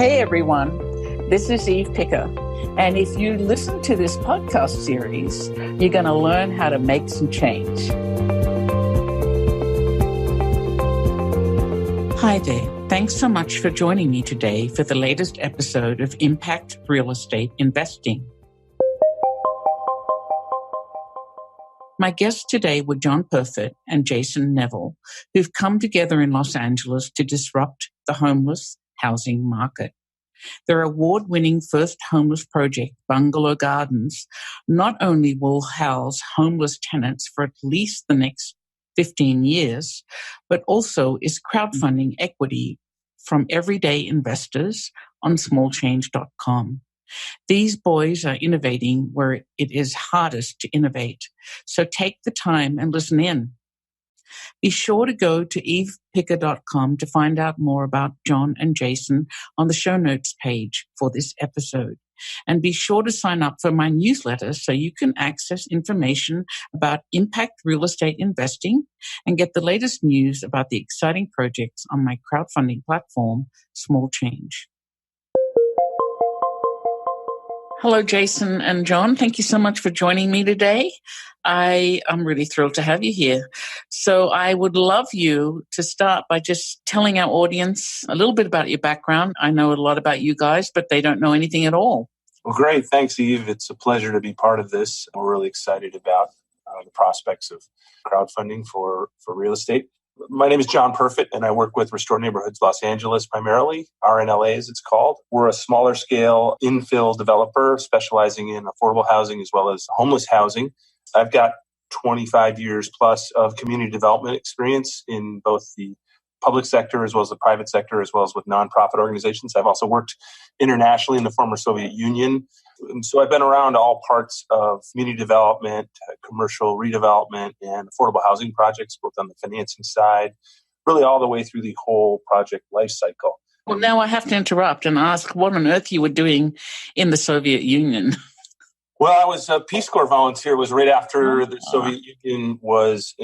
Hey everyone, this is Eve Picker, and if you listen to this podcast series, you're going to learn how to make some change. Hi there. Thanks so much for joining me today for the latest episode of Impact Real Estate Investing. My guests today were John Perfitt and Jason Neville, who've come together in Los Angeles to disrupt the homeless housing market. Their award-winning first homeless project, Bungalow Gardens, not only will house homeless tenants for at least the next 15 years, but also is crowdfunding equity from everyday investors on smallchange.com. These boys are innovating where it is hardest to innovate. So take the time and listen in. Be sure to go to evepicker.com to find out more about John and Jason on the show notes page for this episode. And be sure to sign up for my newsletter so you can access information about impact real estate investing and get the latest news about the exciting projects on my crowdfunding platform, Small Change. Hello, Jason and John. Thank you so much for joining me today. I am really thrilled to have you here. So I would love you to start by just telling our audience a little bit about your background. I know a lot about you guys, but they don't know anything at all. Well, great. Thanks, Eve. It's a pleasure to be part of this. We're really excited about the prospects of crowdfunding for real estate. My name is John Perfitt, and I work with Restore Neighborhoods Los Angeles primarily, RNLA as it's called. We're a smaller scale infill developer specializing in affordable housing as well as homeless housing. I've got 25 years plus of community development experience in both the public sector as well as the private sector, as well as with nonprofit organizations. I've also worked internationally in the former Soviet Union. And so I've been around all parts of community development, commercial redevelopment, and affordable housing projects, both on the financing side, really all the way through the whole project life cycle. Well, now I have to interrupt and ask what on earth you were doing in the Soviet Union. Well, I was a Peace Corps volunteer. It was right after the Soviet Union was,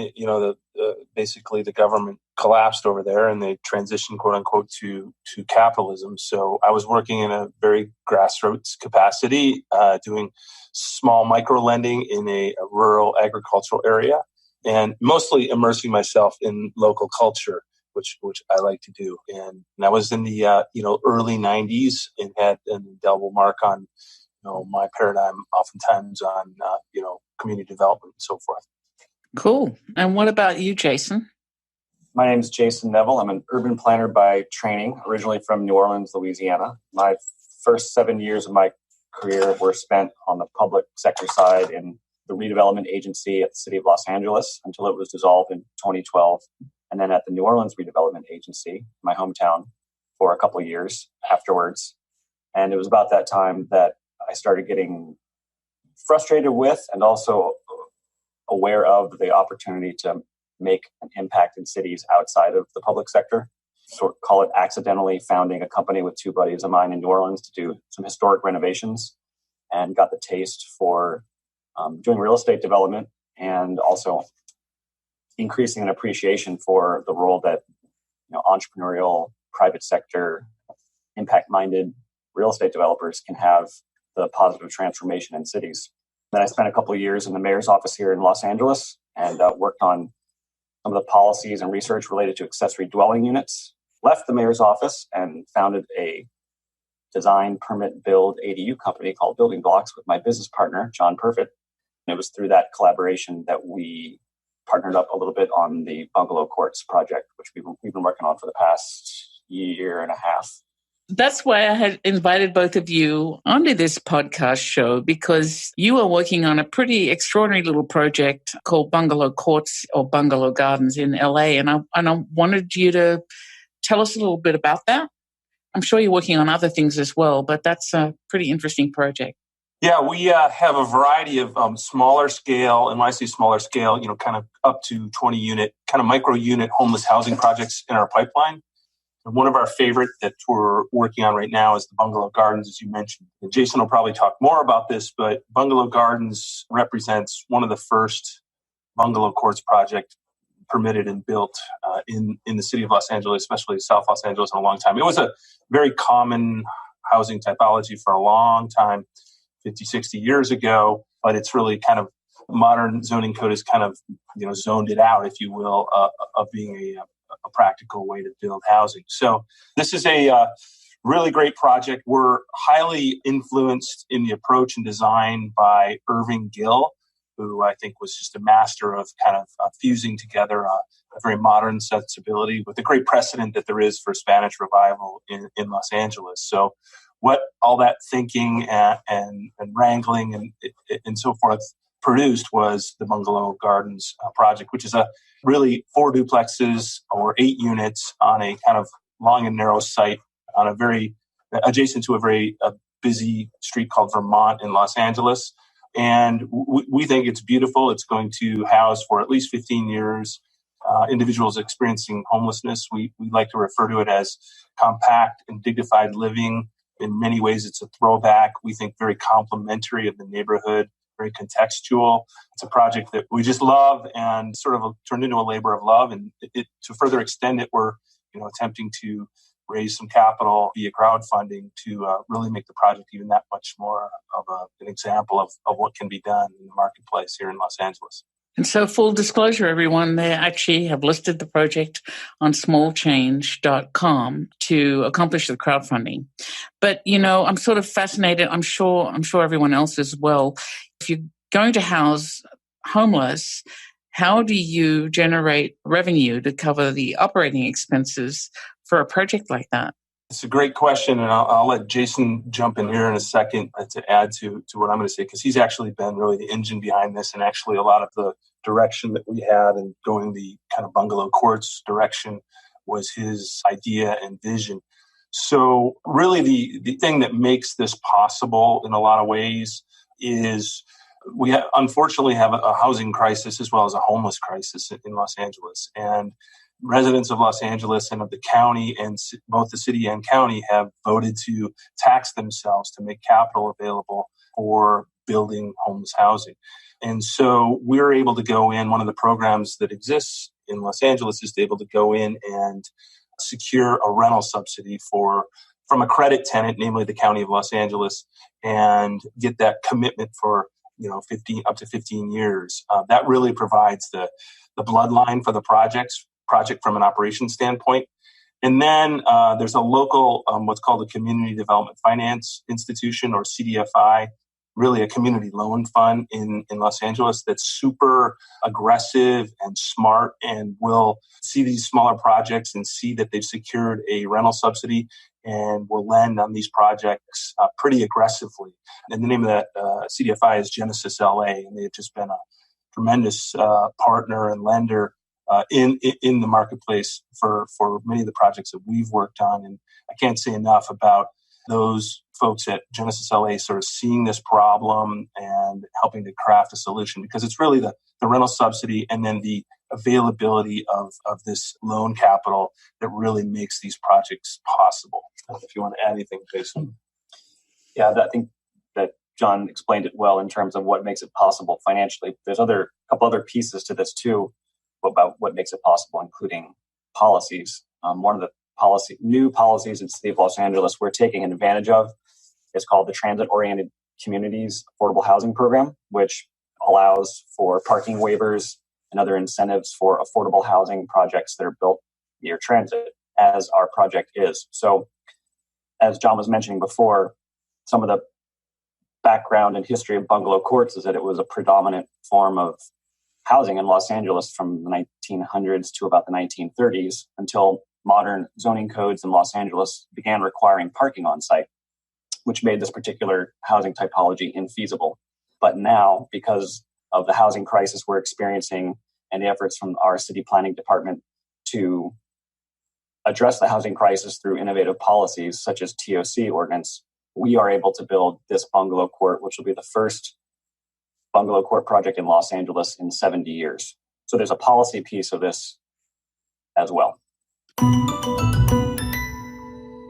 basically the government collapsed over there and they transitioned, quote unquote, to capitalism. So I was working in a very grassroots capacity, doing small micro lending in a rural agricultural area and mostly immersing myself in local culture, which I like to do. And I was in the, early 90s and had an indelible mark on my paradigm oftentimes on, community development and so forth. Cool. And what about you, Jason? My name is Jason Neville. I'm an urban planner by training, originally from New Orleans, Louisiana. My first 7 years of my career were spent on the public sector side in the redevelopment agency at the City of Los Angeles until it was dissolved in 2012. And then at the New Orleans Redevelopment Agency, my hometown, for a couple of years afterwards. And it was about that time that I started getting frustrated with and also aware of the opportunity to make an impact in cities outside of the public sector. Sort of call it accidentally founding a company with two buddies of mine in New Orleans to do some historic renovations and got the taste for doing real estate development and also increasing an appreciation for the role that entrepreneurial, private sector, impact-minded real estate developers can have the positive transformation in cities. Then I spent a couple of years in the mayor's office here in Los Angeles and worked on some of the policies and research related to accessory dwelling units. Left the mayor's office and founded a design, permit, build ADU company called Building Blocks with my business partner, John Perfitt. And it was through that collaboration that we partnered up a little bit on the Bungalow Courts project, which we've been working on for the past year and a half. That's why I had invited both of you onto this podcast show, because you are working on a pretty extraordinary little project called Bungalow Courts or Bungalow Gardens in LA. And I wanted you to tell us a little bit about that. I'm sure you're working on other things as well, but that's a pretty interesting project. Yeah, we have a variety of smaller scale, and when I say smaller scale, kind of up to 20 unit, kind of micro unit homeless housing projects in our pipeline. And one of our favorite that we're working on right now is the Bungalow Gardens, as you mentioned. And Jason will probably talk more about this, but Bungalow Gardens represents one of the first bungalow courts project permitted and built in the city of Los Angeles, especially South Los Angeles, in a long time. It was a very common housing typology for a long time, 50, 60 years ago, but it's really kind of modern zoning code has kind of zoned it out, if you will, of being a practical way to build housing. So this is a really great project. We're highly influenced in the approach and design by Irving Gill, who I think was just a master of kind of fusing together a very modern sensibility with the great precedent that there is for Spanish revival in Los Angeles. So what all that thinking and wrangling and so forth produced was the Bungalow Gardens project, which is a really 4 duplexes or 8 units on a kind of long and narrow site on a very adjacent to a very busy street called Vermont in Los Angeles. And we think it's beautiful. It's going to house for at least 15 years individuals experiencing homelessness. We like to refer to it as compact and dignified living. In many ways, it's a throwback. We think very complementary of the neighborhood, very contextual. It's a project that we just love and sort of turned into a labor of love. And to further extend it, we're attempting to raise some capital via crowdfunding to really make the project even that much more of an example of what can be done in the marketplace here in Los Angeles. And so, full disclosure, everyone, they actually have listed the project on smallchange.com to accomplish the crowdfunding. But, I'm sort of fascinated. I'm sure everyone else as well. If you're going to house homeless, how do you generate revenue to cover the operating expenses for a project like that? It's a great question, and I'll let Jason jump in here in a second to add to what I'm going to say, because he's actually been really the engine behind this, and actually a lot of the direction that we had and going the kind of bungalow courts direction was his idea and vision. So really the thing that makes this possible in a lot of ways is we unfortunately have a housing crisis as well as a homeless crisis in Los Angeles. And residents of Los Angeles and of the county, and both the city and county, have voted to tax themselves to make capital available for building homeless housing. And so we're able to go in, one of the programs that exists in Los Angeles is able to go in and secure a rental subsidy from a credit tenant, namely the County of Los Angeles, and get that commitment for 15 up to 15 years. That really provides the bloodline for the project from an operations standpoint. And then there's a local, what's called a Community Development Finance Institution, or CDFI, really a community loan fund in Los Angeles that's super aggressive and smart and will see these smaller projects and see that they've secured a rental subsidy and will lend on these projects pretty aggressively. And the name of that CDFI is Genesis LA, and they've just been a tremendous partner and lender in the marketplace for many of the projects that we've worked on. And I can't say enough about those folks at Genesis LA sort of seeing this problem and helping to craft a solution, because it's really the rental subsidy and then the availability of this loan capital that really makes these projects possible. If you want to add anything, Jason. Yeah, I think that John explained it well in terms of what makes it possible financially. There's a couple other pieces to this too about what makes it possible, including policies. One of the new policies in the city of Los Angeles we're taking advantage of is called the Transit-Oriented Communities Affordable Housing Program, which allows for parking waivers and other incentives for affordable housing projects that are built near transit, as our project is. So, as John was mentioning before, some of the background and history of bungalow courts is that it was a predominant form of housing in Los Angeles from the 1900s to about the 1930s, until modern zoning codes in Los Angeles began requiring parking on site, which made this particular housing typology infeasible. But now, because of the housing crisis we're experiencing and the efforts from our city planning department to address the housing crisis through innovative policies such as TOC ordinance, we are able to build this bungalow court, which will be the first bungalow court project in Los Angeles in 70 years. So there's a policy piece of this as well.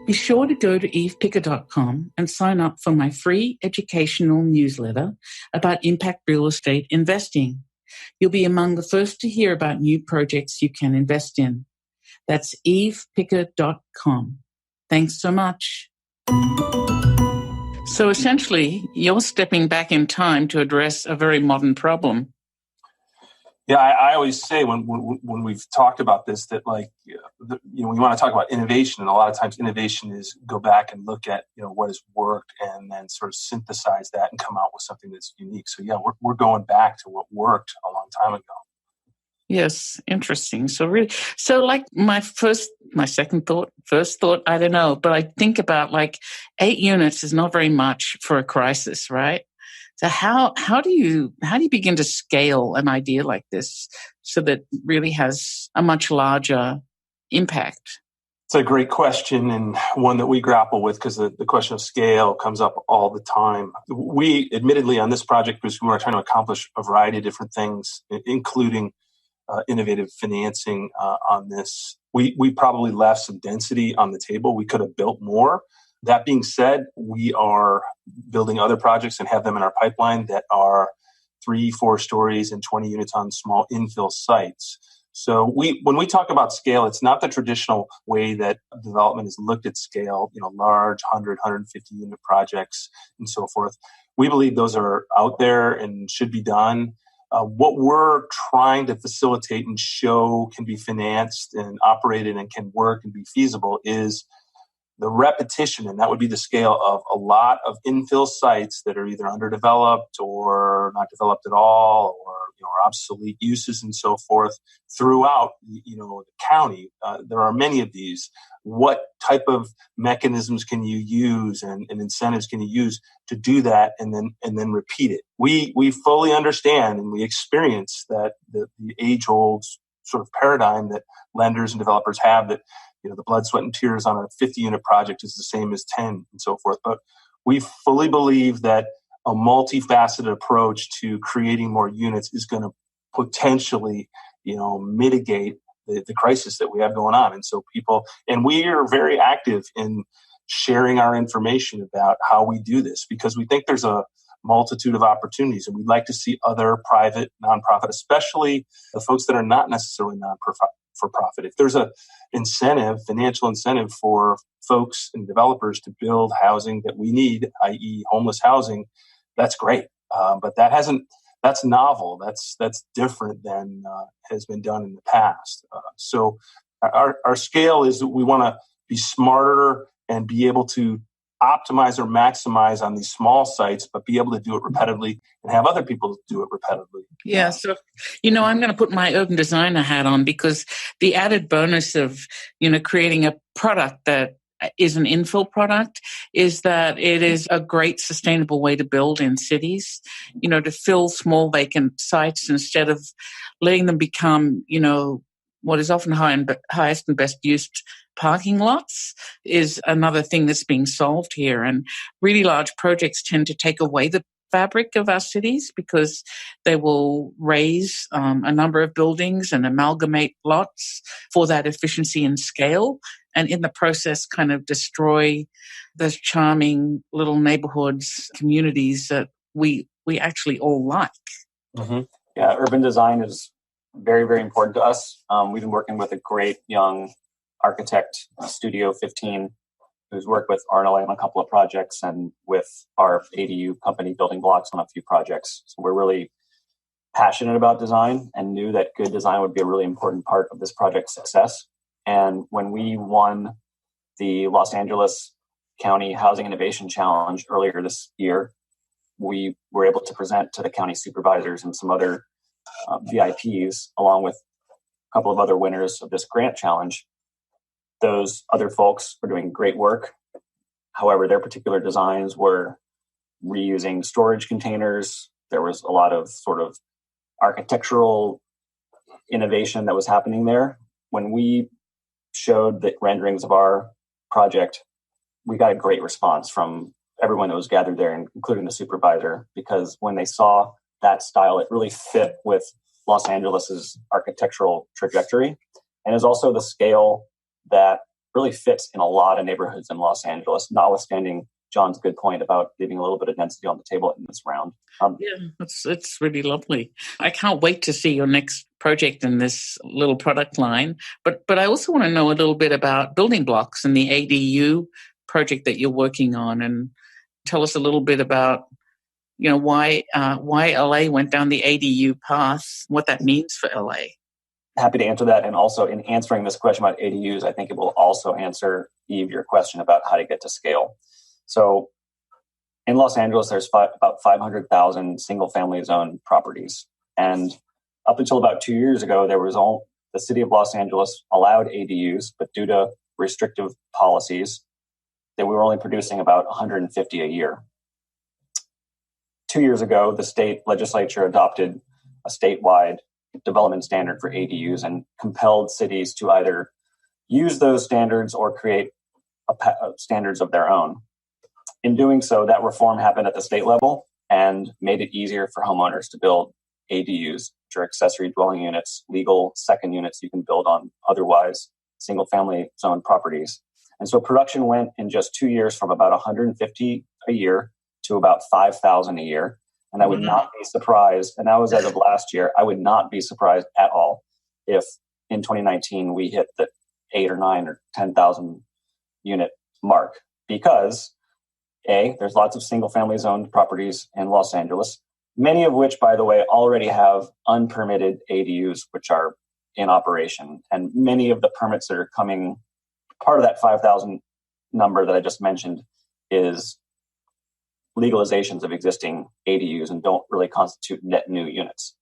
Be sure to go to evepicker.com and sign up for my free educational newsletter about impact real estate investing. You'll be among the first to hear about new projects you can invest in. That's evepicker.com. Thanks so much. So essentially, you're stepping back in time to address a very modern problem. Yeah, I always say when we've talked about this that we want to talk about innovation, and a lot of times innovation is go back and look at what has worked and then sort of synthesize that and come out with something that's unique. So yeah, we're going back to what worked a long time ago. Yes, interesting. So like first thought, I don't know, but I think about 8 units is not very much for a crisis, right? So how do you begin to scale an idea like this so that it really has a much larger impact? It's a great question, and one that we grapple with because the question of scale comes up all the time. We admittedly on this project, because we were trying to accomplish a variety of different things, including innovative financing on this. We probably left some density on the table. We could have built more. That being said, we are building other projects and have them in our pipeline that are 3-4 stories and 20 units on small infill sites. So when we talk about scale, it's not the traditional way that development is looked at scale, large 100, 150 unit projects and so forth. We believe those are out there and should be done. What we're trying to facilitate and show can be financed and operated and can work and be feasible is the repetition, and that would be the scale of a lot of infill sites that are either underdeveloped or not developed at all, or obsolete uses and so forth throughout the county. There are many of these. What type of mechanisms can you use and incentives can you use to do that and then repeat it? We fully understand and we experience that the age-old sort of paradigm that lenders and developers have that the blood, sweat, and tears on a 50-unit project is the same as 10 and so forth. But we fully believe that a multifaceted approach to creating more units is going to potentially, mitigate the crisis that we have going on. And so we are very active in sharing our information about how we do this because we think there's a multitude of opportunities, and we'd like to see other private, nonprofit, especially the folks that are not necessarily for-profit. If there's a financial incentive for folks and developers to build housing that we need, i.e. homeless housing, that's great. But that's novel. That's different than has been done in the past. So our scale is that we want to be smarter and be able to optimize or maximize on these small sites, but be able to do it repetitively and have other people do it repetitively. Yeah. So, I'm going to put my urban designer hat on because the added bonus of, creating a product that is an infill product is that it is a great sustainable way to build in cities, to fill small vacant sites instead of letting them become, what is often highest and best used parking lots is another thing that's being solved here. And really large projects tend to take away the fabric of our cities because they will raise a number of buildings and amalgamate lots for that efficiency and scale, and in the process kind of destroy those charming little neighborhoods, communities that we actually all like. Mm-hmm. Yeah, urban design is very, very important to us. We've been working with a great young architect, Studio 15, who's worked with RNLA on a couple of projects and with our ADU company Building Blocks on a few projects. So we're really passionate about design and knew that good design would be a really important part of this project's success. And when we won the Los Angeles County Housing Innovation Challenge earlier this year, we were able to present to the county supervisors and some other VIPs, along with a couple of other winners of this grant challenge. Those other folks were doing great work. However, their particular designs were reusing storage containers. There was a lot of sort of architectural innovation that was happening there. When we showed the renderings of our project, we got a great response from everyone that was gathered there, including the supervisor, because when they saw that style, it really fit with Los Angeles's architectural trajectory, and is also the scale that really fits in a lot of neighborhoods in Los Angeles, notwithstanding John's good point about leaving a little bit of density on the table in this round. Yeah, it's really lovely. I can't wait to see your next project in this little product line. But I also want to know a little bit about building blocks and the ADU project that you're working on, and tell us a little bit about why LA went down the ADU path, what that means for LA. Happy to answer that. And also in answering this question about ADUs, I think it will also answer, Eve, your question about how to get to scale. So in Los Angeles, there's about 500,000 single-family zone properties. And up until about 2 years ago, the city of Los Angeles allowed ADUs, but due to restrictive policies, that we were only producing about 150 a year. 2 years ago, the state legislature adopted a statewide development standard for ADUs and compelled cities to either use those standards or create standards of their own. In doing so, that reform happened at the state level and made it easier for homeowners to build ADUs, which are accessory dwelling units, legal second units you can build on otherwise single-family zone properties. And so production went in just 2 years from about 150 a year to about 5,000 a year. And I would not be surprised, and that was as of last year, I would not be surprised at all if in 2019 we hit the 8 or 9 or 10,000 unit mark. Because there's lots of single-family zoned properties in Los Angeles, many of which, by the way, already have unpermitted ADUs, which are in operation. And many of the permits that are coming, part of that 5,000 number that I just mentioned is legalizations of existing ADUs and don't really constitute net new units.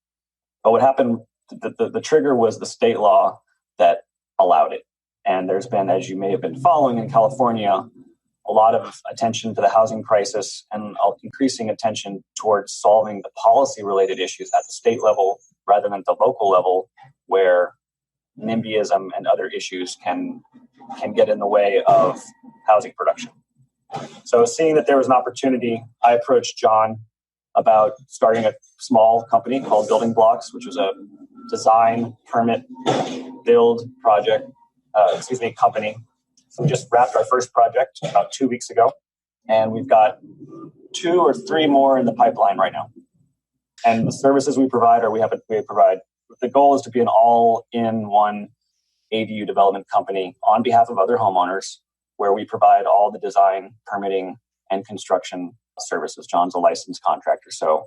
But what happened, the trigger was the state law that allowed it. And there's been, as you may have been following in California, a lot of attention to the housing crisis and increasing attention towards solving the policy-related issues at the state level rather than at the local level, where NIMBYism and other issues can get in the way of housing production. So seeing that there was an opportunity, I approached John about starting a small company called Building Blocks, which was a design, permit, build project, company. So we just wrapped our first project about 2 weeks ago, and we've got 2 or 3 more in the pipeline right now. And the services we provide the goal is to be an all-in-one ADU development company on behalf of other homeowners, where we provide all the design, permitting, and construction services. John's a licensed contractor, so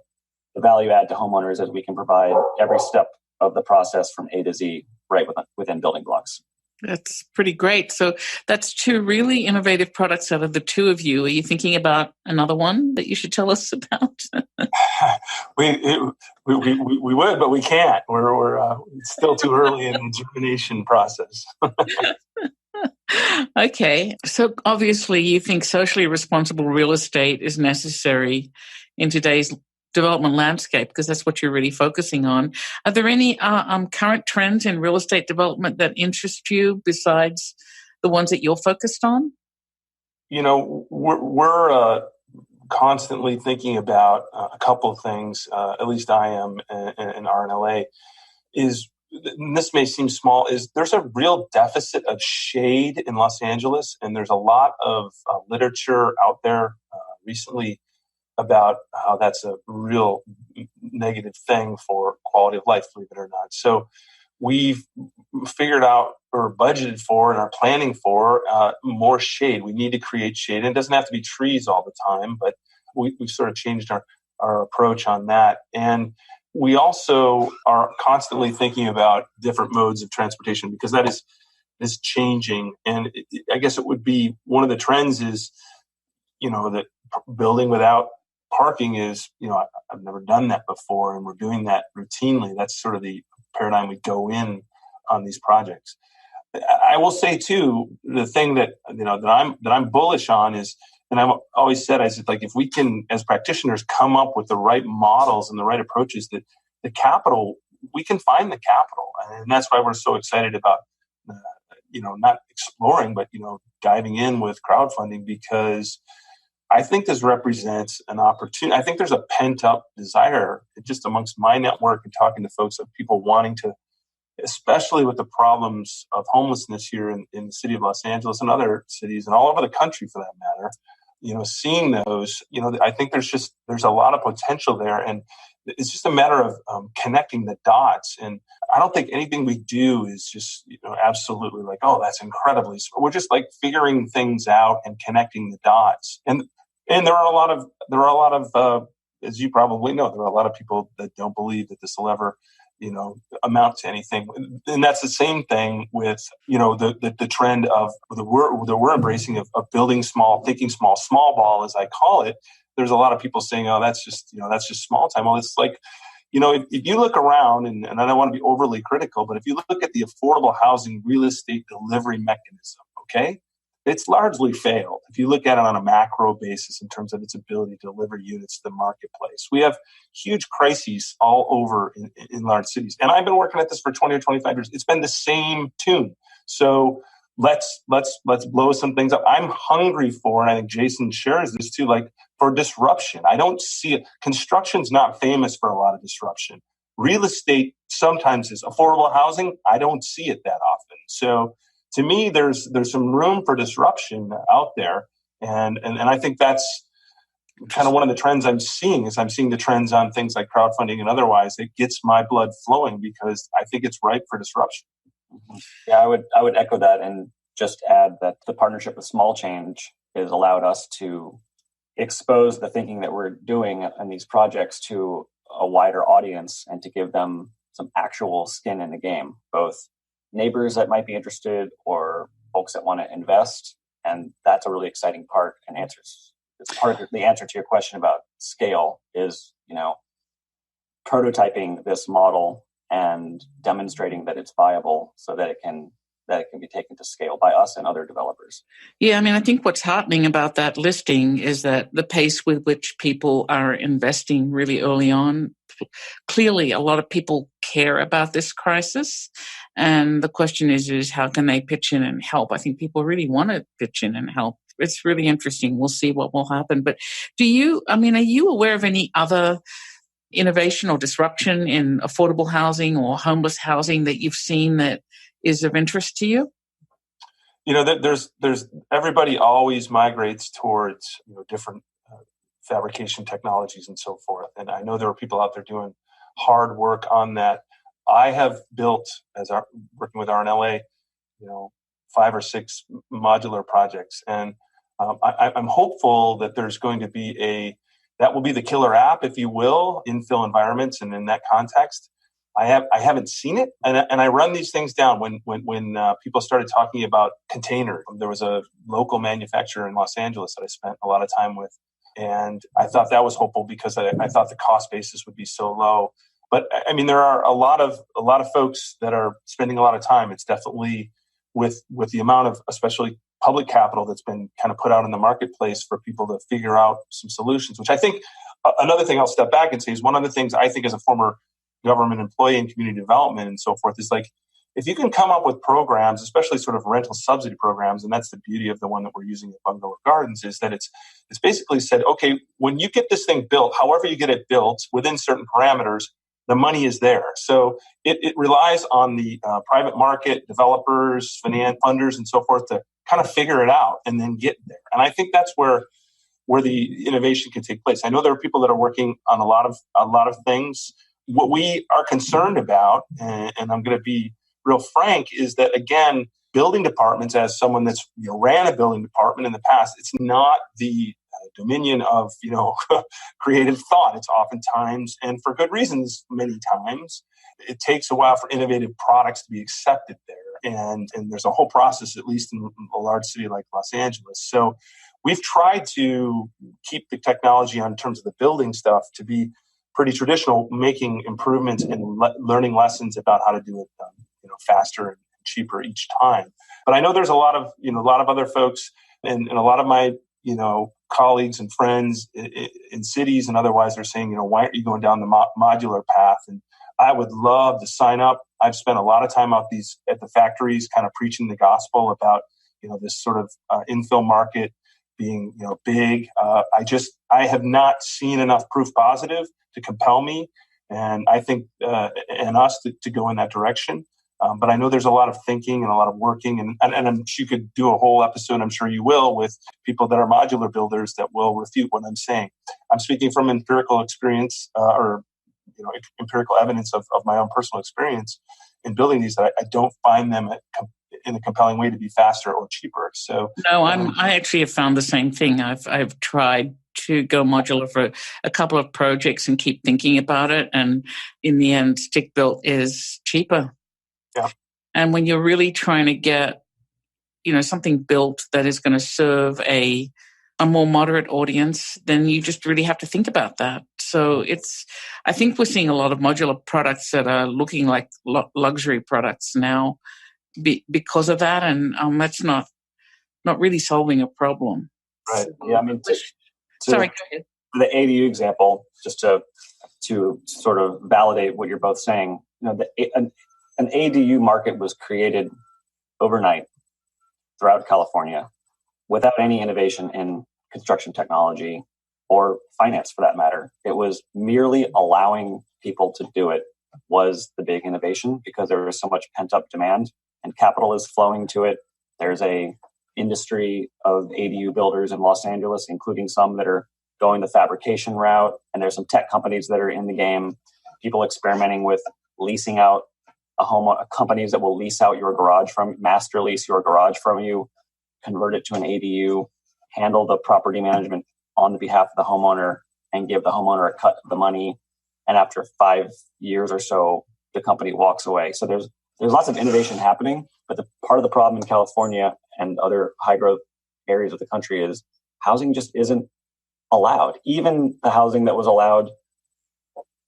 the value add to homeowners is we can provide every step of the process from A to Z right within Building Blocks. That's pretty great. So that's 2 really innovative products out of the 2 of you. Are you thinking about another one that you should tell us about? we would, but we can't. We're it's still too early in the germination process. Okay. So obviously you think socially responsible real estate is necessary in today's development landscape, because that's what you're really focusing on. Are there any current trends in real estate development that interest you besides the ones that you're focused on? We're constantly thinking about a couple of things, at least I am in RNLA, and this may seem small, is there's a real deficit of shade in Los Angeles, and there's a lot of literature out there recently about how that's a real negative thing for quality of life, believe it or not. So we've figured out or budgeted for and are planning for more shade. We need to create shade. And it doesn't have to be trees all the time, but we've sort of changed our approach on that. And we also are constantly thinking about different modes of transportation, because that is changing. And I guess it would be one of the trends is, that building without parking is, I've never done that before, and we're doing that routinely. That's sort of the paradigm we go in on these projects. I will say too, the thing that I'm bullish on is, and I've always said, if we can, as practitioners, come up with the right models and the right approaches, that the capital, we can find the capital, and that's why we're so excited about, not exploring, but diving in with crowdfunding, because I think this represents an opportunity. I think there's a pent-up desire just amongst my network and talking to folks, of people wanting to, especially with the problems of homelessness here in the city of Los Angeles and other cities and all over the country for that matter, seeing those, I think there's a lot of potential there, and it's just a matter of connecting the dots. And I don't think anything we do is just absolutely like, oh, that's incredibly. We're just like figuring things out and connecting the dots. And there are a lot of as you probably know, there are a lot of people that don't believe that this will ever amount to anything. And that's the same thing with, the trend of that we're embracing of building small, thinking small ball, as I call it. There's a lot of people saying, oh, that's just small time. Well, it's like, if you look around, and I don't want to be overly critical, but if you look at the affordable housing real estate delivery mechanism, okay, it's largely failed. If you look at it on a macro basis in terms of its ability to deliver units to the marketplace, we have huge crises all over in large cities. And I've been working at this for 20 or 25 years. It's been the same tune. So let's blow some things up. I'm hungry for, and I think Jason shares this too, like for disruption. I don't see it. Construction's not famous for a lot of disruption. Real estate sometimes is. Affordable housing, I don't see it that often. So to me, there's some room for disruption out there, and I think that's kind of one of the trends I'm seeing. Is I'm seeing the trends on things like crowdfunding and otherwise. It gets my blood flowing because I think it's ripe for disruption. Mm-hmm. Yeah, I would echo that, and just add that the partnership with Small Change has allowed us to expose the thinking that we're doing in these projects to a wider audience and to give them some actual skin in the game, both neighbors that might be interested or folks that want to invest. And that's a really exciting part and answers. It's part of the answer to your question about scale is, prototyping this model and demonstrating that it's viable so that it can be taken to scale by us and other developers. Yeah, I mean, I think what's heartening about that listing is that the pace with which people are investing really early on. Clearly, a lot of people care about this crisis. And the question is how can they pitch in and help? I think people really want to pitch in and help. It's really interesting. We'll see what will happen. But are you aware of any other innovation or disruption in affordable housing or homeless housing that you've seen that is of interest to you? There's everybody always migrates towards different fabrication technologies and so forth. And I know there are people out there doing hard work on that. I have built, working with RNLA, 5 or 6 modular projects, and I'm hopeful that there's going to be that will be the killer app, if you will, infill environments, and in that context. I haven't seen it, and I run these things down when people started talking about containers. There was a local manufacturer in Los Angeles that I spent a lot of time with, and I thought that was hopeful because I thought the cost basis would be so low. But I mean, there are a lot of folks that are spending a lot of time. It's definitely with the amount of especially public capital that's been kind of put out in the marketplace for people to figure out some solutions. Which I think another thing I'll step back and say is one of the things I think as a former government employee in community development and so forth is like, if you can come up with programs, especially sort of rental subsidy programs, and that's the beauty of the one that we're using at Bungalow Gardens, is that it's basically said, okay, when you get this thing built, however you get it built within certain parameters, the money is there. So it relies on the private market, developers, finance funders, and so forth to kind of figure it out and then get there. And I think that's where the innovation can take place. I know there are people that are working on a lot of things. What we are concerned about, and I'm going to be real frank, is that, again, building departments, as someone that's ran a building department in the past, it's not the dominion of creative thought. It's oftentimes, and for good reasons, many times, it takes a while for innovative products to be accepted there, and there's a whole process, at least in a large city like Los Angeles. So we've tried to keep the technology on terms of the building stuff to be pretty traditional, making improvements and learning lessons about how to do it faster and cheaper each time. But I know there's a lot of other folks and a lot of my colleagues and friends in cities and otherwise are saying, why aren't you going down the modular path? And I would love to sign up. I've spent a lot of time at the factories, kind of preaching the gospel about this sort of infill market being big. I have not seen enough proof positive to compel me, and I think and us to go in that direction. But I know there's a lot of thinking and a lot of working, and you could do a whole episode, I'm sure you will, with people that are modular builders that will refute what I'm saying. I'm speaking from empirical experience empirical evidence of my own personal experience in building these, that I don't find them in a compelling way to be faster or cheaper. So no, I actually have found the same thing. I've tried to go modular for a couple of projects and keep thinking about it, and in the end, stick built is cheaper. Yeah. And when you're really trying to get, something built that is going to serve a more moderate audience, then you just really have to think about that. So I think we're seeing a lot of modular products that are looking like luxury products now because of that. And that's not really solving a problem. Right. Yeah. I mean, sorry, go ahead. The ADU example, just to sort of validate what you're both saying, an ADU market was created overnight throughout California without any innovation in construction technology or finance, for that matter. It was merely allowing people to do it was the big innovation, because there was so much pent-up demand and capital is flowing to it. There's a industry of ADU builders in Los Angeles, including some that are going the fabrication route, and there's some tech companies that are in the game. People experimenting with leasing out companies that will lease out your garage master lease your garage from you, convert it to an ADU, handle the property management on the behalf of the homeowner, and give the homeowner a cut of the money. And after 5 years or so, the company walks away. So there's lots of innovation happening, but the part of the problem in California and other high growth areas of the country is housing just isn't allowed. Even the housing that was allowed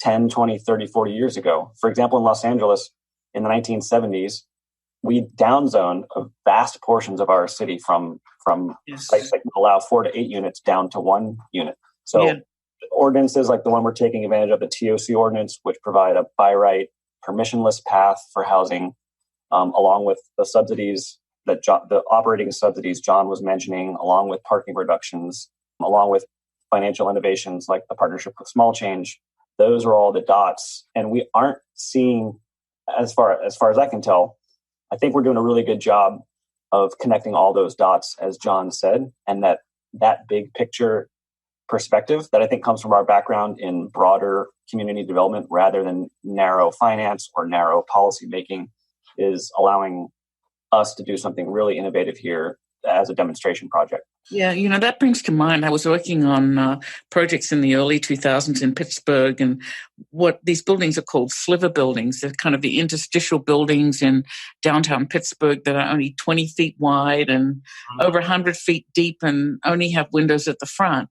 10, 20, 30, 40 years ago. For example, in Los Angeles in the 1970s, we downzoned vast portions of our city from sites that allow 4 to 8 units down to 1 unit. So ordinances like the one we're taking advantage of, the TOC ordinance, which provide a by right permissionless path for housing, along with the subsidies the operating subsidies John was mentioning, along with parking reductions, along with financial innovations like the partnership with Small Change. Those are all the dots, and we aren't seeing, as far as I can tell, I think we're doing a really good job of connecting all those dots, as John said, and that big picture perspective that I think comes from our background in broader community development rather than narrow finance or narrow policy making is allowing us to do something really innovative here as a demonstration project. Yeah, that brings to mind, I was working on projects in the early 2000s in Pittsburgh, and what these buildings are called sliver buildings. They're kind of the interstitial buildings in downtown Pittsburgh that are only 20 feet wide and over 100 feet deep and only have windows at the front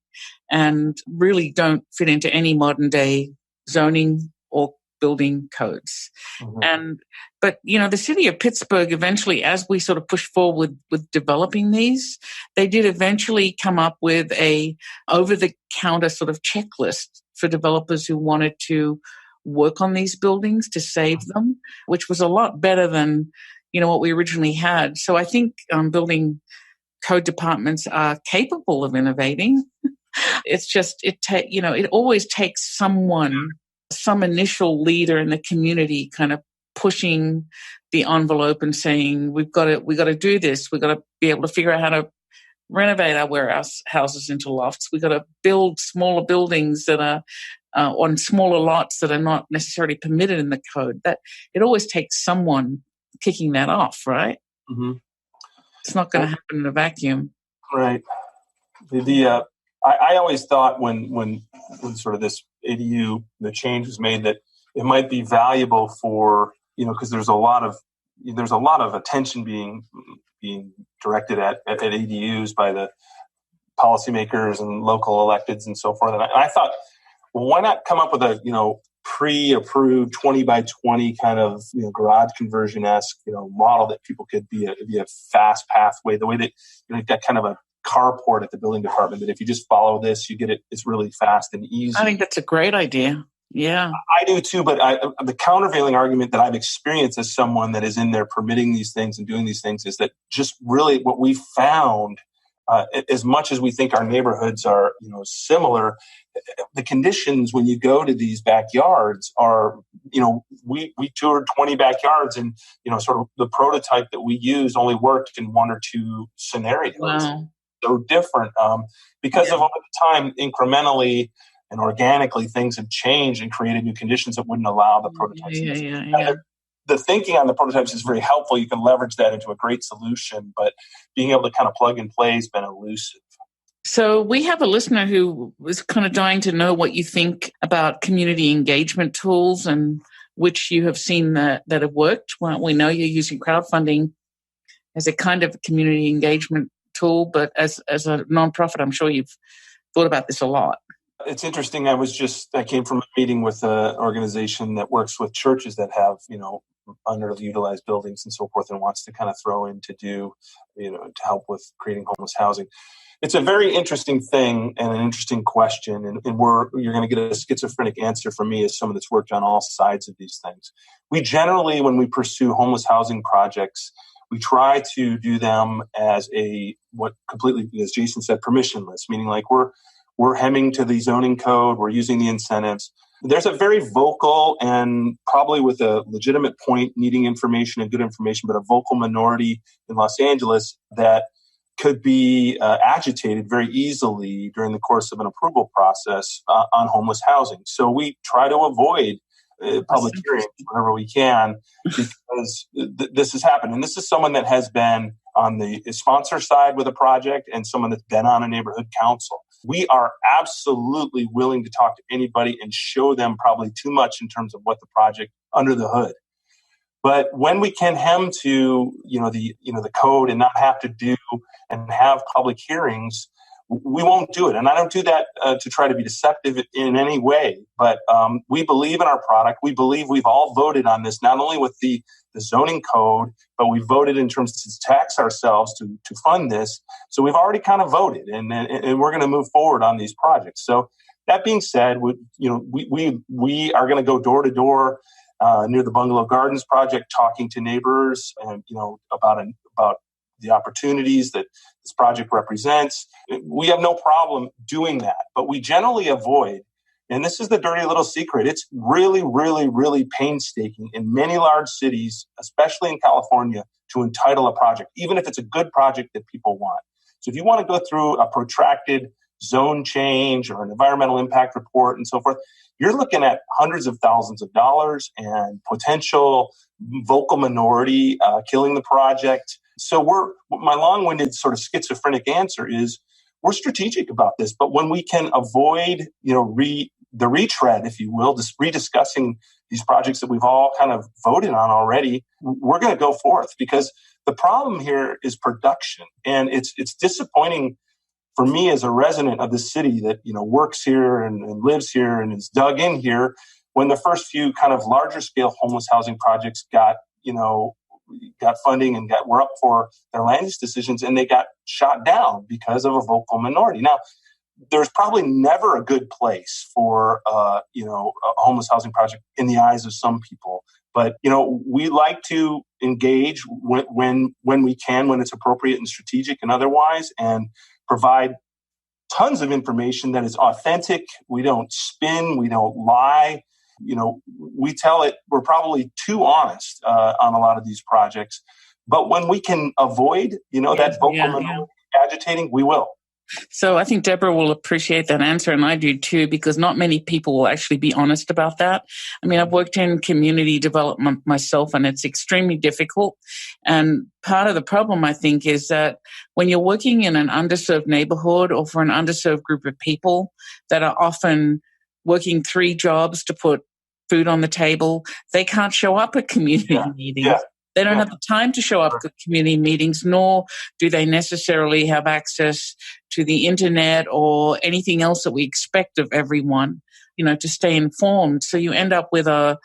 and really don't fit into any modern day zoning or building codes. Mm-hmm. But the city of Pittsburgh eventually, as we sort of push forward with developing these, they did eventually come up with a over-the-counter sort of checklist for developers who wanted to work on these buildings to save them, which was a lot better than, what we originally had. So I think building code departments are capable of innovating. It's just, it always takes some initial leader in the community kind of pushing the envelope and saying, we got to do this. We've got to be able to figure out how to renovate our warehouse houses into lofts. We've got to build smaller buildings that are on smaller lots that are not necessarily permitted in the code. That it always takes someone kicking that off, right? Mm-hmm. It's not going to happen in a vacuum. Right. I always thought when sort of this ADU, the change was made, that it might be valuable for, because there's a lot of attention being directed at ADUs by the policymakers and local electeds and so forth. And I thought, well, why not come up with a pre-approved 20 by 20 kind of garage conversion-esque model that people could be a fast pathway, the way that you've got kind of a carport at the building department, that if you just follow this, you get it. It's really fast and easy. I think that's a great idea. Yeah, I do too. But the countervailing argument that I've experienced as someone that is in there permitting these things and doing these things is that just really what we found, as much as we think our neighborhoods are similar, the conditions when you go to these backyards are we toured 20 backyards, and, sort of the prototype that we used only worked in one or two scenarios. Wow. So different because of over the time, incrementally and organically, things have changed and created new conditions that wouldn't allow the prototypes. The thinking on the prototypes is very helpful. You can leverage that into a great solution, but being able to kind of plug and play has been elusive. So we have a listener who was kind of dying to know what you think about community engagement tools, and which you have seen that have worked. Well, we know you're using crowdfunding as a kind of community engagement tool, but as a nonprofit, I'm sure you've thought about this a lot. It's interesting. I came from a meeting with an organization that works with churches that have, underutilized buildings and so forth, and wants to kind of throw in to do, to help with creating homeless housing. It's a very interesting thing and an interesting question, and you're going to get a schizophrenic answer from me as someone that's worked on all sides of these things. We generally, when we pursue homeless housing projects, we try to do them as what completely, as Jason said, permissionless, meaning like we're hemming to the zoning code, we're using the incentives. There's a very vocal and probably with a legitimate point needing information and good information, but a vocal minority in Los Angeles that could be agitated very easily during the course of an approval process on homeless housing. So we try to avoid public hearings whenever we can, because this has happened. And this is someone that has been on the sponsor side with a project and someone that's been on a neighborhood council. We are absolutely willing to talk to anybody and show them probably too much in terms of what the project under the hood. But when we can hem to the code and not have to do and have public hearings, we won't do it. And I don't do that to try to be deceptive in any way. But we believe in our product. We believe we've all voted on this, not only with the zoning code, but we voted in terms to tax ourselves to fund this. So we've already kind of voted, and we're going to move forward on these projects. So that being said, we are going to go door to door near the Bungalow Gardens project, talking to neighbors and about the opportunities that this project represents. We have no problem doing that, but we generally avoid, and this is the dirty little secret, it's really, really, really painstaking in many large cities, especially in California, to entitle a project, even if it's a good project that people want. So if you want to go through a protracted zone change or an environmental impact report and so forth, you're looking at hundreds of thousands of dollars and potential vocal minority killing the project. So my long-winded sort of schizophrenic answer is we're strategic about this, but when we can avoid, the retread, if you will, just rediscussing these projects that we've all kind of voted on already, we're going to go forth, because the problem here is production. And it's disappointing for me as a resident of the city that, works here and lives here and is dug in here, when the first few kind of larger scale homeless housing projects got funding and were up for their land use decisions, and they got shot down because of a vocal minority. Now, there's probably never a good place for a homeless housing project in the eyes of some people, but we like to engage when we can, when it's appropriate and strategic and otherwise, and provide tons of information that is authentic. We don't spin, we don't lie. We tell it, we're probably too honest on a lot of these projects. But when we can avoid, that vocal minority agitating, we will. So I think Deborah will appreciate that answer, and I do too, because not many people will actually be honest about that. I mean, I've worked in community development myself, and it's extremely difficult. And part of the problem, I think, is that when you're working in an underserved neighborhood or for an underserved group of people that are often working 3 jobs to put food on the table, they can't show up at community meetings. Yeah. They don't have the time to show up at community meetings, nor do they necessarily have access to the internet or anything else that we expect of everyone, to stay informed. So you end up with a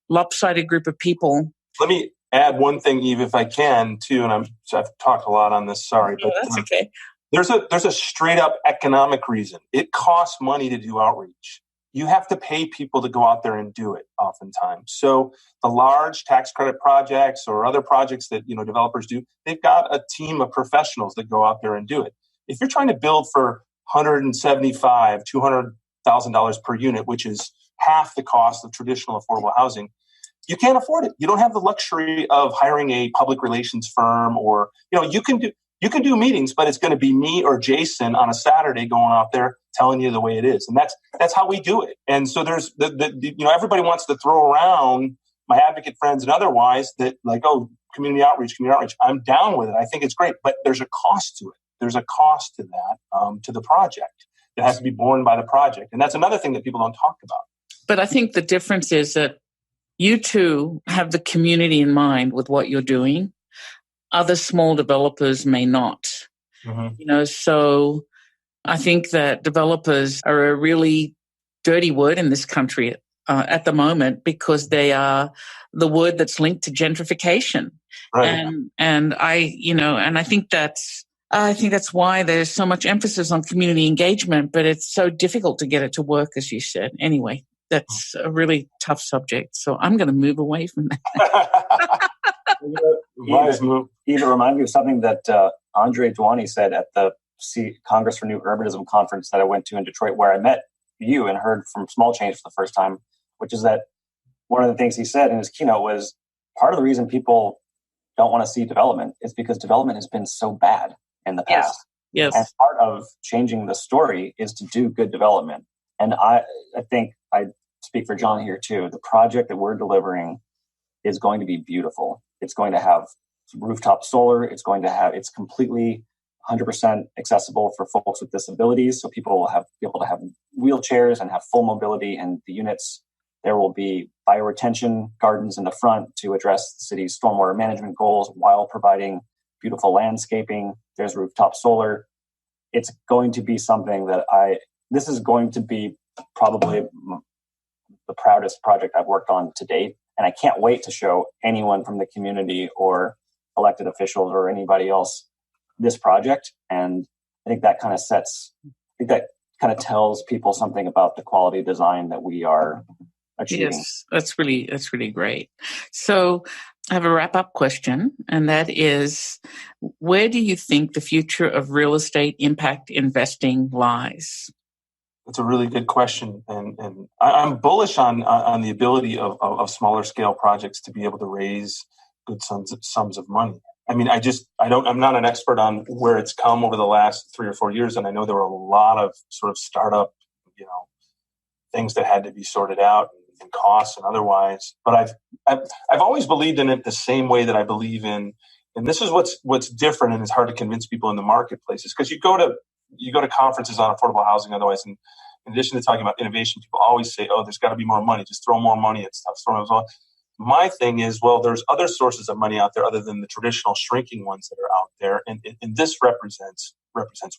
lopsided group of people. Let me add one thing, Eve, if I can, too, and I've talked a lot on this, sorry. No, but that's okay. There's a straight up economic reason. It costs money to do outreach. You have to pay people to go out there and do it oftentimes. So the large tax credit projects or other projects that developers do, they've got a team of professionals that go out there and do it. If you're trying to build for $175,000, $200,000 per unit, which is half the cost of traditional affordable housing, you can't afford it. You don't have the luxury of hiring a public relations firm, or you can do meetings, but it's going to be me or Jason on a Saturday going out there telling you the way it is, and that's how we do it. And so there's everybody wants to throw around, my advocate friends and otherwise, that like, oh, community outreach. I'm down with it. I think it's great, but there's a cost to it. There's a cost to that, to the project. It has to be borne by the project, and that's another thing that people don't talk about. But I think the difference is that you two have the community in mind with what you're doing. Other small developers may not. Mm-hmm. So I think that developers are a really dirty word in this country at the moment, because they are the word that's linked to gentrification. Right. And I think that's why there's so much emphasis on community engagement, but it's so difficult to get it to work, as you said. Anyway, that's a really tough subject. So I'm going to move away from that. Even remind me of something that Andre Dwani said at the Congress for New Urbanism conference that I went to in Detroit, where I met you and heard from Small Change for the first time, which is that one of the things he said in his keynote was part of the reason people don't want to see development is because development has been so bad in the past. Yes. And part of changing the story is to do good development. And I think I speak for John here too. The project that we're delivering is going to be beautiful. It's going to have rooftop solar. It's completely 100% accessible for folks with disabilities. So people will be able to have wheelchairs and have full mobility in the units. There will be bioretention gardens in the front to address the city's stormwater management goals while providing beautiful landscaping. There's rooftop solar. It's going to be something that this is going to be probably the proudest project I've worked on to date. And I can't wait to show anyone from the community or elected officials or anybody else this project. And I think that kind of tells people something about the quality of design that we are achieving. Yes, that's really great. So I have a wrap-up question, and that is, where do you think the future of real estate impact investing lies? That's a really good question, and I'm bullish on the ability of smaller scale projects to be able to raise good sums of money. I mean, I'm not an expert on where it's come over the last 3 or 4 years, and I know there were a lot of sort of startup, things that had to be sorted out, and costs and otherwise. But I've always believed in it the same way that I believe in, and this is what's different, and it's hard to convince people in the marketplaces, because you go to conferences on affordable housing otherwise, and in addition to talking about innovation, people always say, oh, there's got to be more money, just throw more money at stuff. My thing is, well, there's other sources of money out there other than the traditional shrinking ones that are out there, and this represents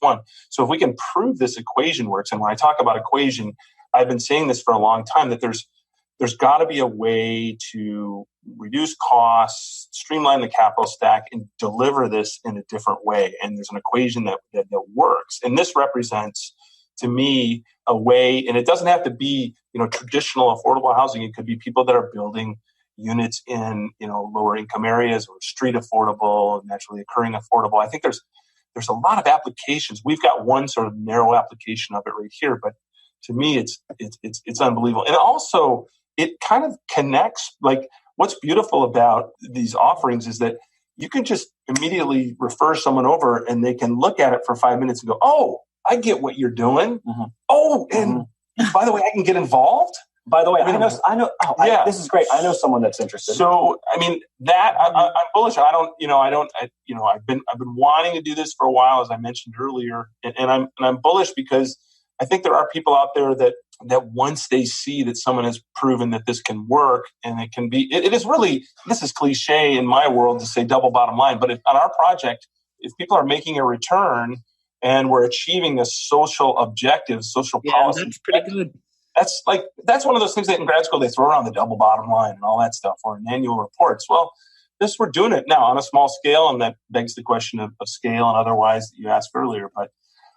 one. So if we can prove this equation works, and when I talk about equation, I've been saying this for a long time, that there's got to be a way to reduce costs, streamline the capital stack, and deliver this in a different way. And there's an equation that works. And this represents, to me, a way, and it doesn't have to be, traditional affordable housing. It could be people that are building units in, lower income areas, or street affordable, naturally occurring affordable. I think there's a lot of applications. We've got one sort of narrow application of it right here, but to me, it's unbelievable. And also, it kind of connects, like, what's beautiful about these offerings is that you can just immediately refer someone over and they can look at it for 5 minutes and go, oh, I get what you're doing. Mm-hmm. Oh, and by the way, I can get involved. By the way, I know. Oh, yeah. This is great. I know someone that's interested. So, I mean, I'm bullish. I've been wanting to do this for a while, as I mentioned earlier, and I'm bullish because I think there are people out there that once they see that someone has proven that this can work, and it can be, it is really, this is cliche in my world to say double bottom line, but on our project, if people are making a return and we're achieving a social objective, social policy, that's pretty good. That's one of those things that in grad school they throw around the double bottom line and all that stuff, or in annual reports. Well, we're doing it now on a small scale, and that begs the question of scale and otherwise that you asked earlier. But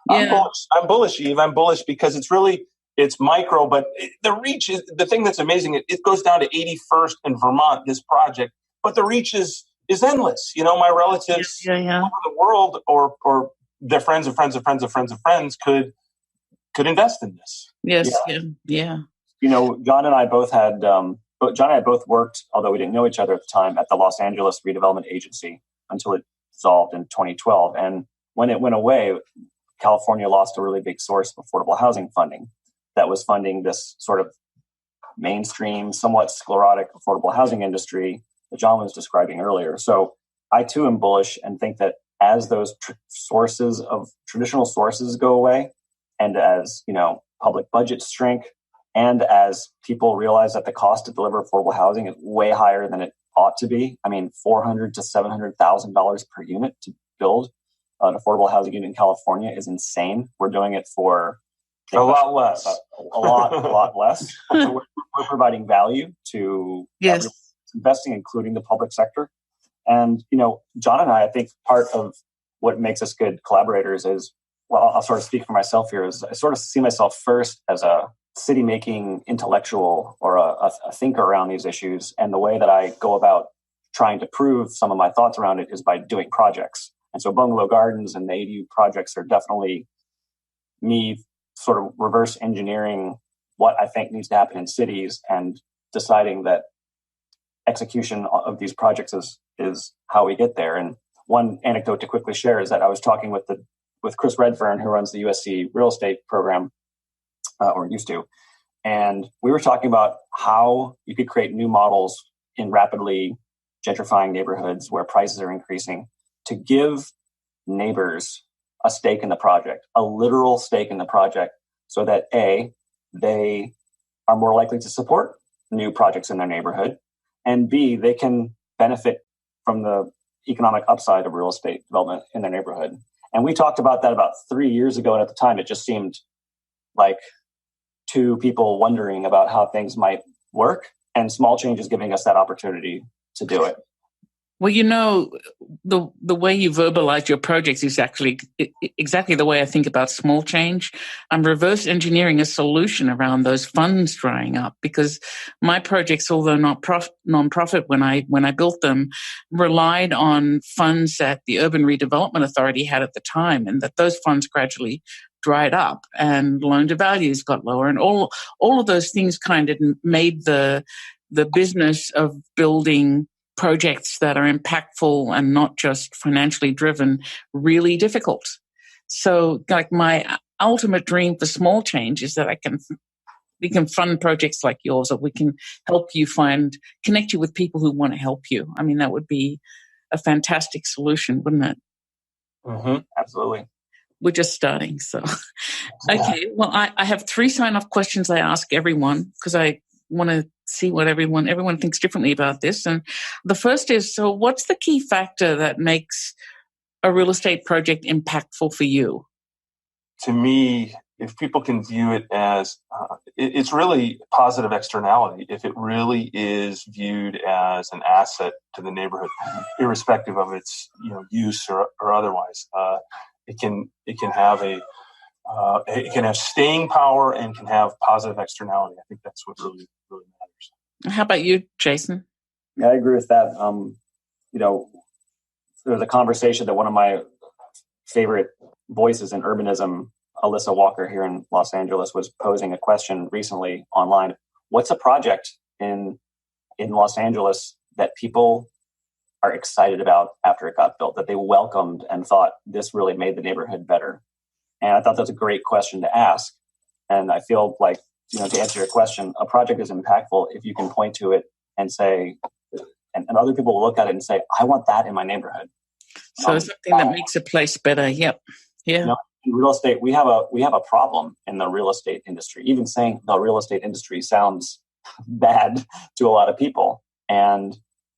yeah. I'm bullish, Eve. I'm bullish because it's micro, but the reach is the thing that's amazing. It goes down to 81st in Vermont, this project, but the reach is endless. My relatives all over the world, or their friends of friends of friends of friends of friends could invest in this. Yes. Yeah. John and I both had but John and I both worked, although we didn't know each other at the time, at the Los Angeles Redevelopment Agency until it dissolved in 2012. And when it went away, California lost a really big source of affordable housing funding that was funding this sort of mainstream, somewhat sclerotic affordable housing industry that John was describing earlier. So I too am bullish and think that as those traditional sources go away, and as public budgets shrink, and as people realize that the cost to deliver affordable housing is way higher than it ought to be. I mean, $400,000 to $700,000 per unit to build an affordable housing unit in California is insane. We're doing it for a lot less. A lot less. So we're providing value to investing, including the public sector. And, John and I think part of what makes us good collaborators is, well, I'll sort of speak for myself here, is I sort of see myself first as a city-making intellectual or a thinker around these issues. And the way that I go about trying to prove some of my thoughts around it is by doing projects. And so Bungalow Gardens and the ADU projects are definitely me sort of reverse engineering what I think needs to happen in cities and deciding that execution of these projects is how we get there. And one anecdote to quickly share is that I was talking with Chris Redfern, who runs the USC real estate program, or used to, and we were talking about how you could create new models in rapidly gentrifying neighborhoods where prices are increasing to give neighbors a stake in the project, a literal stake in the project, so that A, they are more likely to support new projects in their neighborhood, and B, they can benefit from the economic upside of real estate development in their neighborhood. And we talked about that about 3 years ago, and at the time it just seemed like two people wondering about how things might work, and small change is giving us that opportunity to do it. Well, the way you verbalize your projects is actually exactly the way I think about small change. I'm reverse engineering a solution around those funds drying up, because my projects, although not non-profit when I built them, relied on funds that the Urban Redevelopment Authority had at the time, and that those funds gradually dried up and loan to values got lower, and all of those things kind of made the business of building projects that are impactful and not just financially driven really difficult. So, like, my ultimate dream for small change is that we can fund projects like yours, or we can help you connect you with people who want to help you. I mean, that would be a fantastic solution, wouldn't it? Mm-hmm. Absolutely. We're just starting, so. Okay, well, I have 3 sign-off questions I ask everyone, because I want to see what everyone thinks differently about this. And the first is, so what's the key factor that makes a real estate project impactful for you? To me, if people can view it as, it's really positive externality. If it really is viewed as an asset to the neighborhood, irrespective of its use or otherwise, it can have it can have staying power and can have positive externality. I think that's what really matters. How about you, Jason? Yeah, I agree with that. There's a conversation that one of my favorite voices in urbanism, Alyssa Walker here in Los Angeles, was posing a question recently online. What's a project in Los Angeles that people are excited about after it got built, that they welcomed and thought this really made the neighborhood better? And I thought that's a great question to ask. And I feel like, to answer your question, a project is impactful if you can point to it and say, and other people will look at it and say, I want that in my neighborhood. So something that makes a place better. Yep. Yeah. In real estate, we have a problem in the real estate industry. Even saying the real estate industry sounds bad to a lot of people. And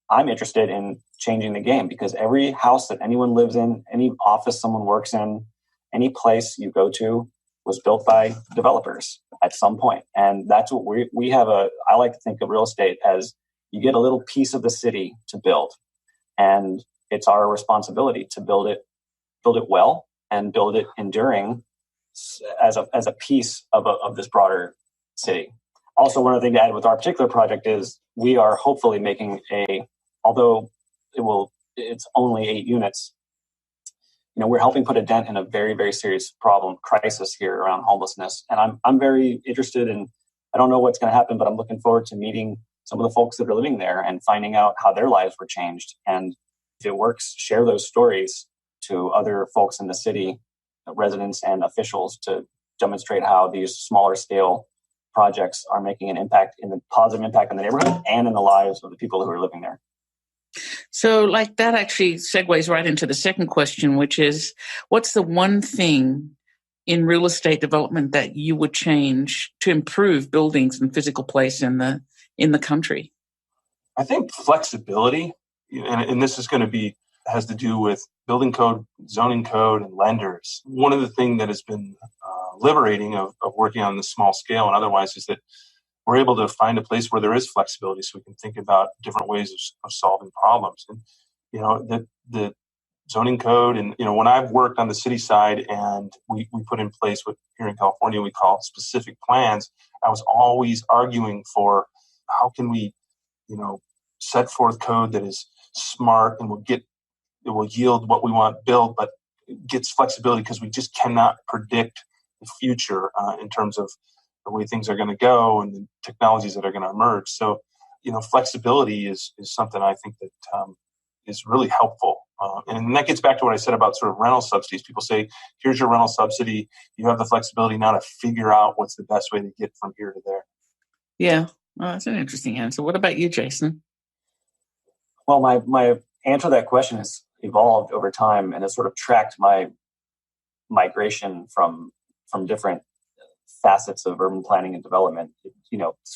I'm interested in changing the game, because every house that anyone lives in, any office someone works in, any place you go to was built by developers at some point. And that's what we have I like to think of real estate as, you get a little piece of the city to build. And it's our responsibility to build it well and build it enduring as a piece of this broader city. Also, one other thing to add with our particular project is we are hopefully making although it's only 8 units, we're helping put a dent in a very, very serious crisis here around homelessness. And I'm very interested in, I don't know what's going to happen, but I'm looking forward to meeting some of the folks that are living there and finding out how their lives were changed. And if it works, share those stories to other folks in the city, residents and officials, to demonstrate how these smaller scale projects are making an impact, in the positive impact in the neighborhood and in the lives of the people who are living there. So like that actually segues right into the second question, which is, what's the one thing in real estate development that you would change to improve buildings and physical place in the country? I think flexibility, and this is going to be, has to do with building code, zoning code, and lenders. One of the things that has been liberating of working on the small scale and otherwise is that we're able to find a place where there is flexibility, so we can think about different ways of solving problems. And the zoning code, and when I've worked on the city side and we put in place what here in California we call specific plans, I was always arguing for how can we set forth code that is smart and will yield what we want built, but gets flexibility, because we just cannot predict the future in terms of the way things are going to go and the technologies that are going to emerge. So, flexibility is something I think that is really helpful. And that gets back to what I said about sort of rental subsidies. People say, here's your rental subsidy. You have the flexibility now to figure out what's the best way to get from here to there. Yeah, well, that's an interesting answer. What about you, Jason? Well, my answer to that question has evolved over time and has sort of tracked my migration from different facets of urban planning and development.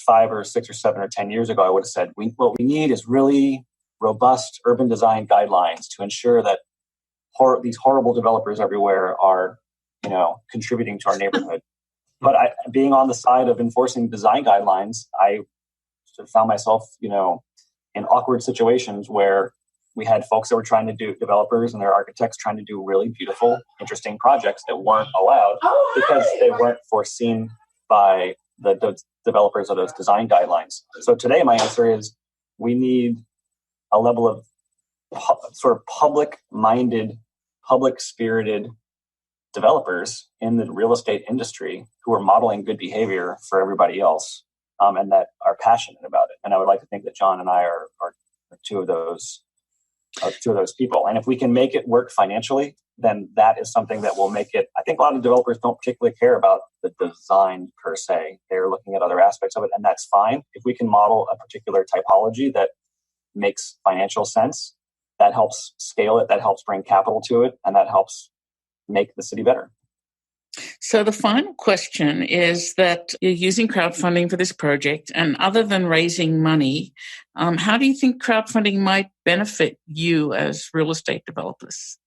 5 or 6 or 7 or 10 years ago, I would have said, what we need is really robust urban design guidelines to ensure that these horrible developers everywhere are, contributing to our neighborhood. But being on the side of enforcing design guidelines, I sort of found myself, in awkward situations where we had folks that were trying to do, developers and their architects trying to do really beautiful, interesting projects that weren't allowed because they weren't foreseen by the developers of those design guidelines. So today my answer is, we need a level of sort of public-minded, public-spirited developers in the real estate industry who are modeling good behavior for everybody else, and that are passionate about it. And I would like to think that John and I are two of those people. And if we can make it work financially, then that is something that will make it. I think a lot of developers don't particularly care about the design per se. They're looking at other aspects of it, and that's fine. If we can model a particular typology that makes financial sense, that helps scale it, that helps bring capital to it, and that helps make the city better. So the final question is that you're using crowdfunding for this project, and other than raising money, how do you think crowdfunding might benefit you as real estate developers?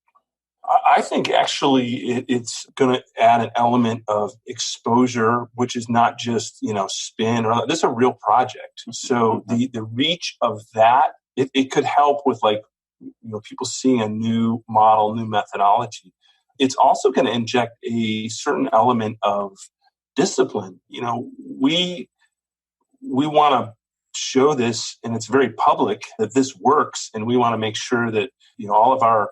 I think actually it's going to add an element of exposure, which is not just, spin or this is a real project. So the reach of that, it could help with people seeing a new model, new methodology. It's also going to inject a certain element of discipline. We want to show this, and it's very public, that this works, and we want to make sure that all of our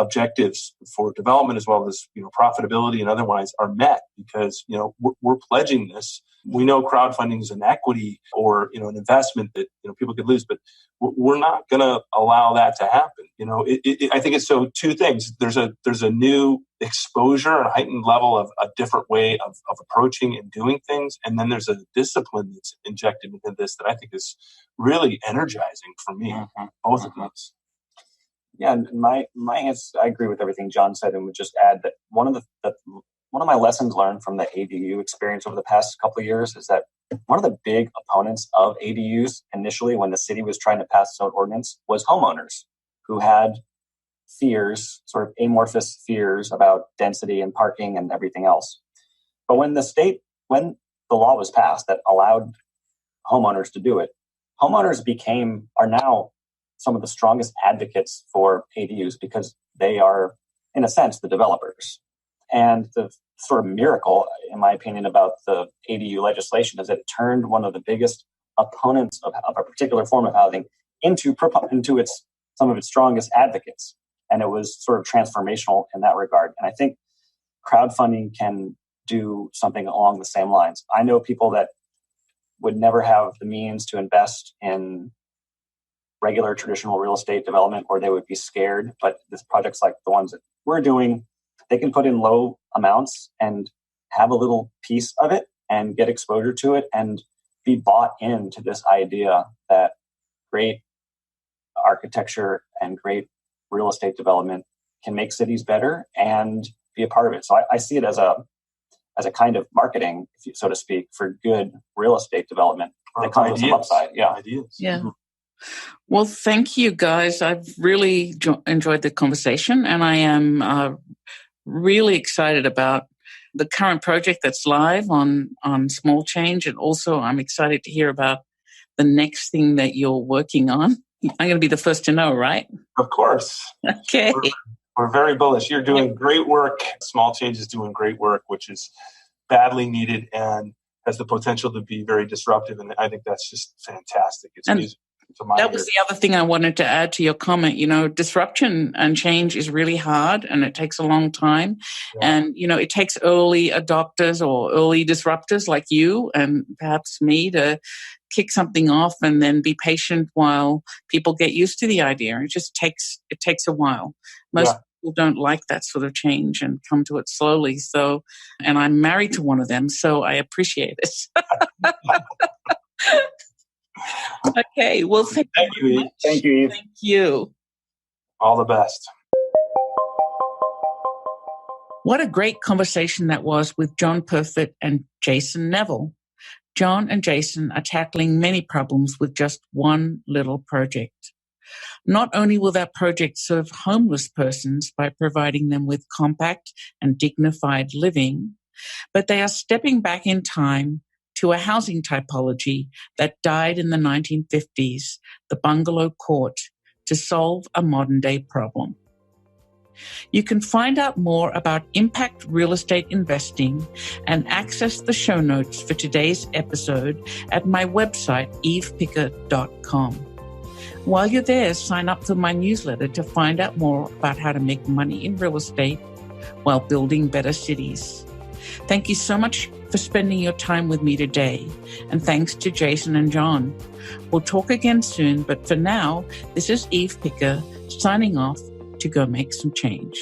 objectives for development as well as profitability and otherwise are met, because we're pledging this. We know crowdfunding is an equity or an investment that people could lose, but we're not going to allow that to happen. I think it's two things. There's a new exposure and heightened level of a different way of approaching and doing things, and then there's a discipline that's injected into this that I think is really energizing for me. Both of those. Yeah, and my answer, I agree with everything John said, and would just add that one of my lessons learned from the ADU experience over the past couple of years is that one of the big opponents of ADUs initially, when the city was trying to pass its own ordinance, was homeowners who had fears, sort of amorphous fears about density and parking and everything else. But when the law was passed that allowed homeowners to do it, homeowners are now some of the strongest advocates for ADUs because they are, in a sense, the developers. And the sort of miracle, in my opinion, about the ADU legislation is that it turned one of the biggest opponents of a particular form of housing into some of its strongest advocates. And it was sort of transformational in that regard. And I think crowdfunding can do something along the same lines. I know people that would never have the means to invest in regular traditional real estate development, or they would be scared. But this projects like the ones that we're doing, they can put in low amounts and have a little piece of it and get exposure to it and be bought into this idea that great architecture and great real estate development can make cities better and be a part of it. So I see it as a kind of marketing, so to speak, for good real estate development. That comes with some upside. Yeah. Ideas. Yeah. Well, thank you, guys. I've really enjoyed the conversation, and I am really excited about the current project that's live on Small Change, and also I'm excited to hear about the next thing that you're working on. I'm going to be the first to know, right? Of course. Okay. We're very bullish. You're doing great work. Small Change is doing great work, which is badly needed and has the potential to be very disruptive. And I think that's just fantastic. It's music to my That was the other thing I wanted to add to your comment. You know, disruption and change is really hard and it takes a long time. Yeah. And, you know, it takes early adopters or early disruptors like you and perhaps me to kick something off and then be patient while people get used to the idea. It just takes a while. Most people don't like that sort of change and come to it slowly. So, and I'm married to one of them, so I appreciate it. Okay. Well, thank you. Eve. Thank you, Eve. Thank you. All the best. What a great conversation that was with John Perfitt and Jason Neville. John and Jason are tackling many problems with just one little project. Not only will that project serve homeless persons by providing them with compact and dignified living, but they are stepping back in time to a housing typology that died in the 1950s, the bungalow court, to solve a modern-day problem. You can find out more about impact real estate investing and access the show notes for today's episode at my website, evepicker.com. While you're there, sign up for my newsletter to find out more about how to make money in real estate while building better cities. Thank you so much for spending your time with me today, and thanks to Jason and John. We'll talk again soon, but for now, this is Eve Picker signing off to go make some change.